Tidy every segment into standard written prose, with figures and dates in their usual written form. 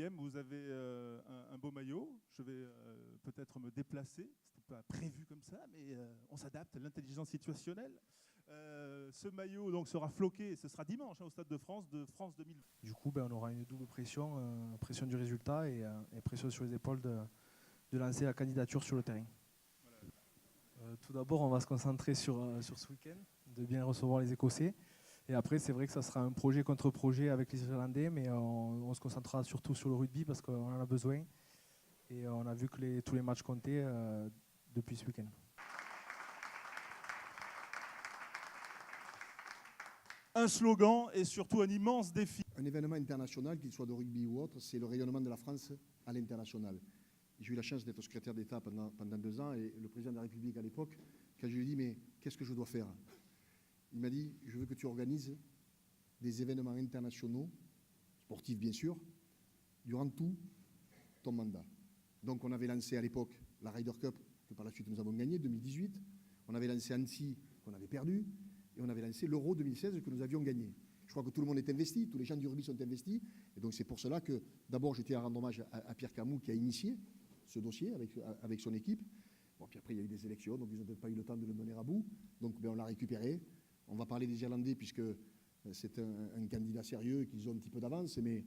deuxième, vous avez un beau maillot. Je vais peut-être me déplacer. Ce n'était pas prévu comme ça, mais on s'adapte à l'intelligence situationnelle. Ce maillot donc, sera floqué, ce sera dimanche au Stade de France 2020. Du coup, on aura une double pression, pression du résultat et pression sur les épaules de lancer la candidature sur le terrain. Tout d'abord, on va se concentrer sur ce week-end, de bien recevoir les Écossais. Et après, c'est vrai que ça sera un projet contre projet avec les Irlandais, mais on se concentrera surtout sur le rugby parce qu'on en a besoin. Et on a vu que tous les matchs comptaient depuis ce week-end. Un slogan et surtout un immense défi. Un événement international, qu'il soit de rugby ou autre, c'est le rayonnement de la France à l'international. J'ai eu la chance d'être secrétaire d'État pendant 2 ans et le président de la République à l'époque, quand je lui ai dit « mais qu'est-ce que je dois faire ?» Il m'a dit « je veux que tu organises des événements internationaux, sportifs bien sûr, durant tout ton mandat. » Donc on avait lancé à l'époque la Ryder Cup, que par la suite nous avons gagné, 2018. On avait lancé Annecy, qu'on avait perdu. Et on avait lancé l'Euro 2016, que nous avions gagné. Je crois que tout le monde est investi, tous les gens du rugby sont investis. Et donc c'est pour cela que d'abord je tiens à rendre hommage à Pierre Camus qui a initié ce dossier avec son équipe. Bon, puis après il y a eu des élections, donc ils n'ont peut-être pas eu le temps de le mener à bout. Donc on l'a récupéré. On va parler des Irlandais puisque c'est un candidat sérieux et qu'ils ont un petit peu d'avance. Mais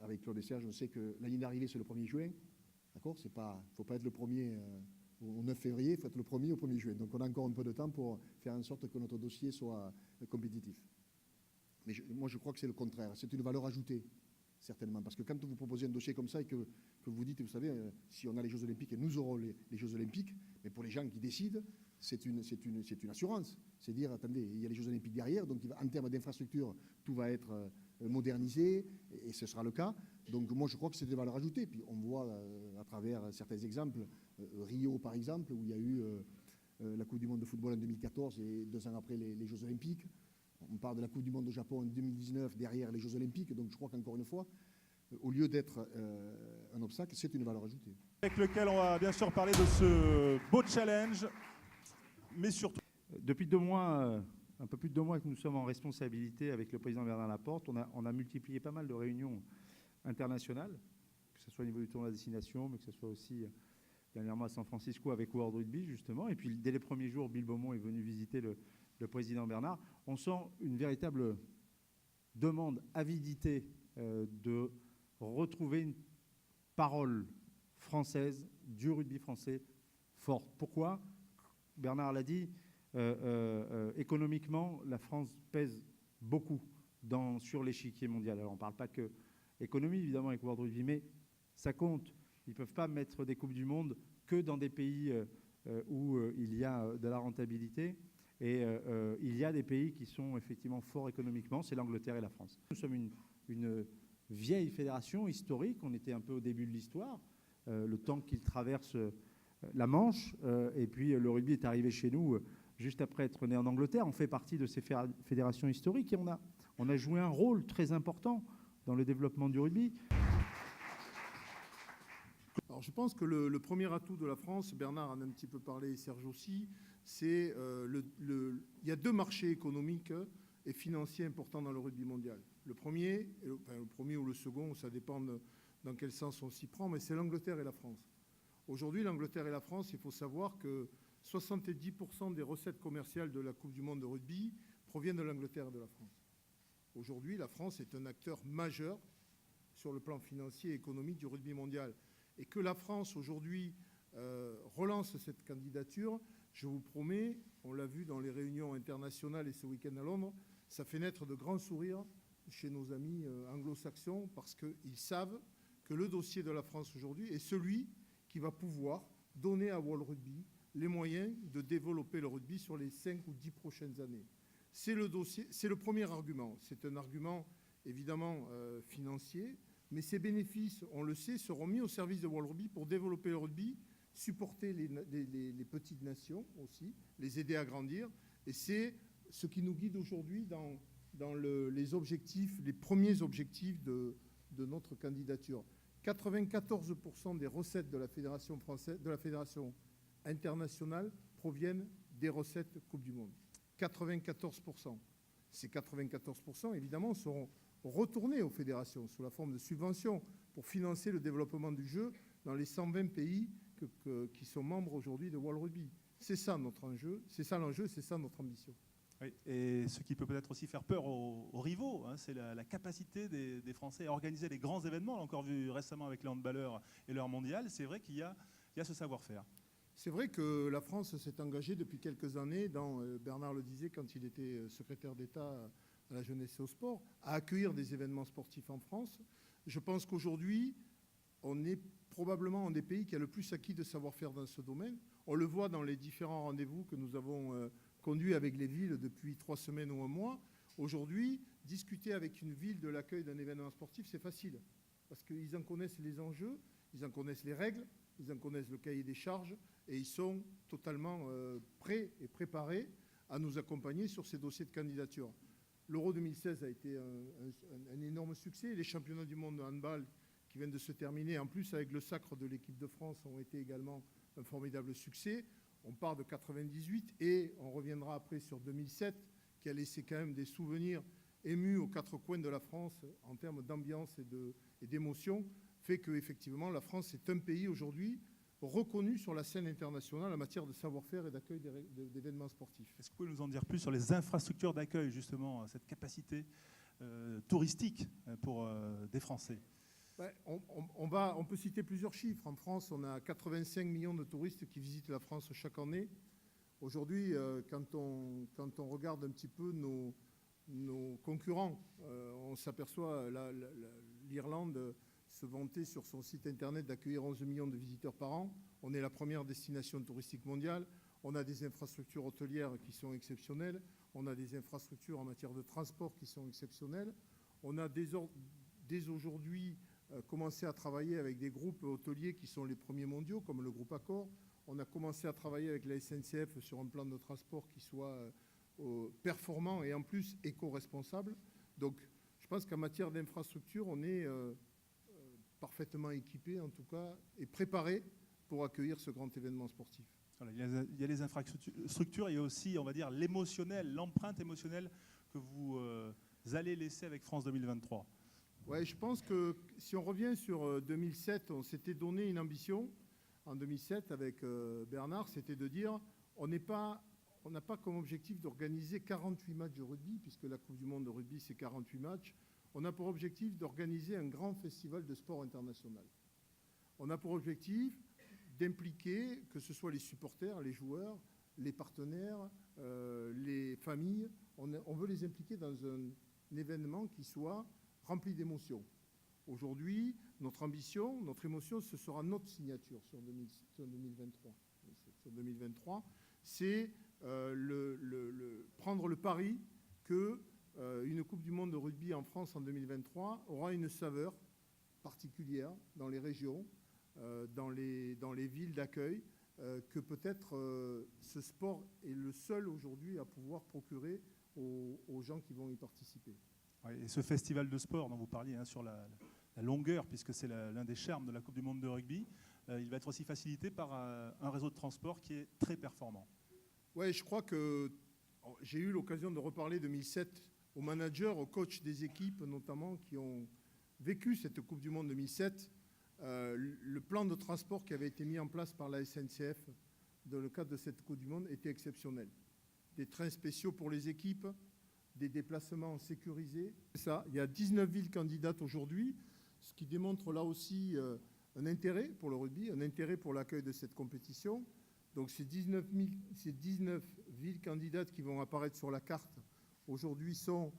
avec Claude et Serge, on sait que la ligne d'arrivée c'est le 1er juin. D'accord ? Il ne faut pas être le premier au 9 février, il faut être le 1er au 1er juin. Donc on a encore un peu de temps pour faire en sorte que notre dossier soit compétitif. Mais moi je crois que c'est le contraire. C'est une valeur ajoutée, certainement. Parce que quand vous proposez un dossier comme ça et que vous dites, vous savez, si on a les Jeux Olympiques, et nous aurons les Jeux Olympiques, mais pour les gens qui décident, c'est une assurance. C'est dire, attendez, il y a les Jeux Olympiques derrière, donc en termes d'infrastructure, tout va être modernisé, et ce sera le cas. Donc moi je crois que c'est des valeurs ajoutées. Puis on voit à travers certains exemples, Rio par exemple, où il y a eu la Coupe du Monde de football en 2014 et 2 ans après les Jeux Olympiques. On parle de la Coupe du Monde au Japon en 2019 derrière les Jeux Olympiques. Donc je crois qu'encore une fois, au lieu d'être un obstacle, c'est une valeur ajoutée. Avec lequel on va bien sûr parler de ce beau challenge, mais surtout... Depuis 2 mois, un peu plus de 2 mois que nous sommes en responsabilité avec le président Bernard Laporte, on a multiplié pas mal de réunions internationales, que ce soit au niveau du tournoi à destination, mais que ce soit aussi dernièrement à San Francisco avec World Rugby, justement. Et puis, dès les premiers jours, Bill Beaumont est venu visiter le président Bernard. On sent une véritable demande, avidité de retrouver une parole française, du rugby français, forte. Pourquoi ? Bernard l'a dit, économiquement, la France pèse beaucoup sur l'échiquier mondial. Alors, on ne parle pas que économie, évidemment, avec World Rugby, mais ça compte. Ils ne peuvent pas mettre des Coupes du Monde que dans des pays où il y a de la rentabilité. Et il y a des pays qui sont effectivement forts économiquement, c'est l'Angleterre et la France. Nous sommes une vieille fédération historique, on était un peu au début de l'histoire, le temps qu'il traverse la Manche, et puis le rugby est arrivé chez nous juste après être né en Angleterre. On fait partie de ces fédérations historiques et on a joué un rôle très important dans le développement du rugby. Alors je pense que le premier atout de la France, Bernard en a un petit peu parlé et Serge aussi, c'est il y a 2 marchés économiques et financiers importants dans le rugby mondial. Le premier ou le second, ça dépend dans quel sens on s'y prend, mais c'est l'Angleterre et la France. Aujourd'hui, l'Angleterre et la France, il faut savoir que 70% des recettes commerciales de la Coupe du Monde de rugby proviennent de l'Angleterre et de la France. Aujourd'hui, la France est un acteur majeur sur le plan financier et économique du rugby mondial. Et que la France, aujourd'hui, relance cette candidature, je vous promets, on l'a vu dans les réunions internationales et ce week-end à Londres, ça fait naître de grands sourires chez nos amis anglo-saxons parce qu'ils savent que le dossier de la France aujourd'hui est celui qui va pouvoir donner à World Rugby les moyens de développer le rugby sur les 5 ou 10 prochaines années. C'est le dossier, c'est le premier argument. C'est un argument évidemment financier, mais ces bénéfices, on le sait, seront mis au service de World Rugby pour développer le rugby, supporter les petites nations aussi, les aider à grandir. Et c'est ce qui nous guide aujourd'hui dans les objectifs, les premiers objectifs de notre candidature. 94% des recettes de la fédération française, de la fédération internationale proviennent des recettes Coupe du Monde. 94%. Ces 94%, évidemment, seront retourner aux fédérations sous la forme de subventions pour financer le développement du jeu dans les 120 pays qui sont membres aujourd'hui de World Rugby. C'est ça notre enjeu, c'est ça l'enjeu, c'est ça notre ambition. Oui, et ce qui peut peut-être aussi faire peur aux rivaux, hein, c'est la capacité des Français à organiser les grands événements. On l'a encore vu récemment avec les handballeurs et leur mondial. C'est vrai qu'il y a ce savoir-faire. C'est vrai que la France s'est engagée depuis quelques années, Bernard le disait quand il était secrétaire d'État à la jeunesse et au sport, à accueillir des événements sportifs en France. Je pense qu'aujourd'hui, on est probablement un des pays qui a le plus acquis de savoir-faire dans ce domaine. On le voit dans les différents rendez-vous que nous avons conduits avec les villes depuis 3 semaines ou un mois. Aujourd'hui, discuter avec une ville de l'accueil d'un événement sportif, c'est facile, parce qu'ils en connaissent les enjeux, ils en connaissent les règles, ils en connaissent le cahier des charges, et ils sont totalement prêts et préparés à nous accompagner sur ces dossiers de candidature. L'Euro 2016 a été un énorme succès. Les championnats du monde de handball qui viennent de se terminer, en plus avec le sacre de l'équipe de France, ont été également un formidable succès. On part de 98 et on reviendra après sur 2007, qui a laissé quand même des souvenirs émus aux 4 coins de la France en termes d'ambiance et d'émotion, fait qu'effectivement la France est un pays aujourd'hui reconnu sur la scène internationale en matière de savoir-faire et d'accueil d'événements sportifs. Est-ce que vous pouvez nous en dire plus sur les infrastructures d'accueil, justement, cette capacité touristique pour des Français? Ouais, on peut citer plusieurs chiffres. En France, on a 85 millions de touristes qui visitent la France chaque année. Aujourd'hui, quand on regarde un petit peu nos concurrents, on s'aperçoit l'Irlande se vanter sur son site internet d'accueillir 11 millions de visiteurs par an. On est la première destination touristique mondiale. On a des infrastructures hôtelières qui sont exceptionnelles. On a des infrastructures en matière de transport qui sont exceptionnelles. On a dès aujourd'hui commencé à travailler avec des groupes hôteliers qui sont les premiers mondiaux, comme le groupe Accor. On a commencé à travailler avec la SNCF sur un plan de transport qui soit performant et en plus éco-responsable. Donc, je pense qu'en matière d'infrastructure, on est parfaitement équipé, en tout cas, et préparé pour accueillir ce grand événement sportif. Voilà, il y a les infrastructures, il y a aussi, on va dire, l'émotionnel, l'empreinte émotionnelle que vous allez laisser avec France 2023. Ouais, je pense que si on revient sur 2007, on s'était donné une ambition en 2007 avec Bernard, c'était de dire on n'a pas comme objectif d'organiser 48 matchs de rugby, puisque la Coupe du Monde de rugby, c'est 48 matchs. On a pour objectif d'organiser un grand festival de sport international. On a pour objectif d'impliquer, que ce soit les supporters, les joueurs, les partenaires, les familles. On veut les impliquer dans un événement qui soit rempli d'émotions. Aujourd'hui, notre ambition, notre émotion, ce sera notre signature sur 2023. Sur 2023, c'est prendre le pari que une Coupe du Monde de rugby en France en 2023 aura une saveur particulière dans les régions, dans les villes d'accueil, que peut-être ce sport est le seul aujourd'hui à pouvoir procurer aux gens qui vont y participer. Ouais, et ce festival de sport dont vous parliez, hein, sur la longueur, puisque c'est l'un des charmes de la Coupe du Monde de rugby, il va être aussi facilité par un réseau de transport qui est très performant. Oui, je crois que j'ai eu l'occasion de reparler 2007 aux managers, aux coachs des équipes notamment qui ont vécu cette Coupe du Monde 2007. Le plan de transport qui avait été mis en place par la SNCF dans le cadre de cette Coupe du Monde était exceptionnel. Des trains spéciaux pour les équipes, des déplacements sécurisés. Ça, il y a 19 villes candidates aujourd'hui, ce qui démontre là aussi un intérêt pour le rugby, un intérêt pour l'accueil de cette compétition. Donc ces 19 villes candidates qui vont apparaître sur la carte aujourd'hui sont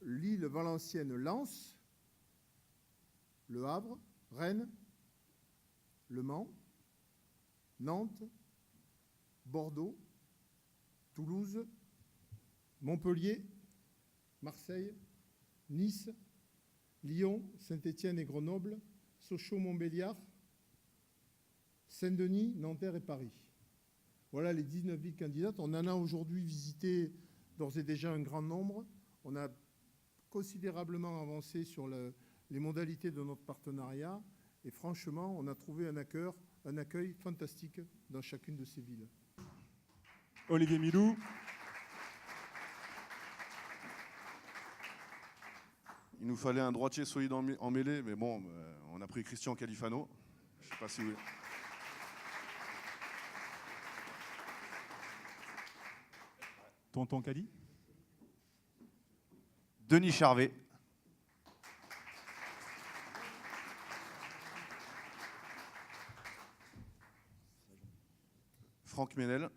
Lille, Valenciennes, Lens, Le Havre, Rennes, Le Mans, Nantes, Bordeaux, Toulouse, Montpellier, Marseille, Nice, Lyon, Saint-Étienne et Grenoble, Sochaux-Montbéliard, Saint-Denis, Nanterre et Paris. Voilà les 19 villes candidates. On en a aujourd'hui visité d'ores et déjà un grand nombre. On a considérablement avancé sur les modalités de notre partenariat. Et franchement, on a trouvé un accueil fantastique dans chacune de ces villes. Olivier Milou. nous fallait un droitier solide en mêlée, mais bon, on a pris Christian Califano. Je ne sais pas si vous... Tonton Cali. Denis Charvet. Franck Ménel.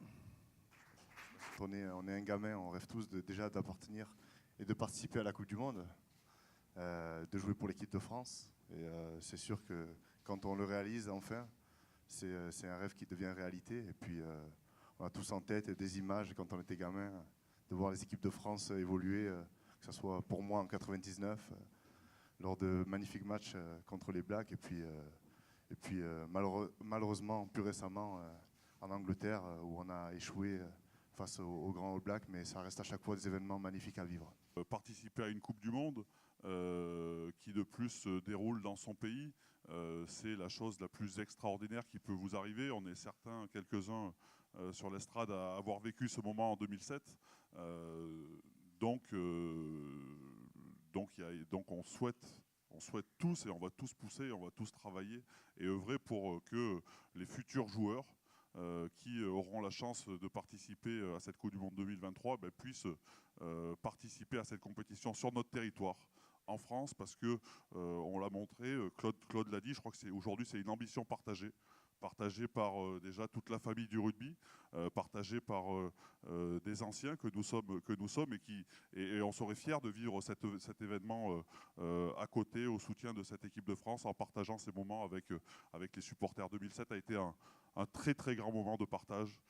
On est un gamin, on rêve tous déjà d'appartenir et de participer à la Coupe du Monde, de jouer pour l'équipe de France. Et c'est sûr que quand on le réalise enfin, c'est un rêve qui devient réalité. Et puis on a tous en tête des images quand on était gamin, de voir les équipes de France évoluer, que ce soit pour moi en 99, lors de magnifiques matchs contre les Blacks, et puis malheureusement plus récemment en Angleterre, où on a échoué face aux grands All Blacks, mais ça reste à chaque fois des événements magnifiques à vivre. Participer à une Coupe du Monde qui de plus se déroule dans son pays, c'est la chose la plus extraordinaire qui peut vous arriver. On est certains, quelques-uns sur l'estrade, à avoir vécu ce moment en 2007. Donc on souhaite tous, et on va tous pousser, on va tous travailler et œuvrer pour que les futurs joueurs qui auront la chance de participer à cette Coupe du Monde 2023 puissent participer à cette compétition sur notre territoire, en France, parce que on l'a montré, Claude l'a dit, je crois que aujourd'hui c'est une ambition partagée par déjà toute la famille du rugby, partagée par des anciens que nous sommes et on serait fiers de vivre cet événement à côté, au soutien de cette équipe de France, en partageant ces moments avec les supporters. 2007 a été un très très grand moment de partage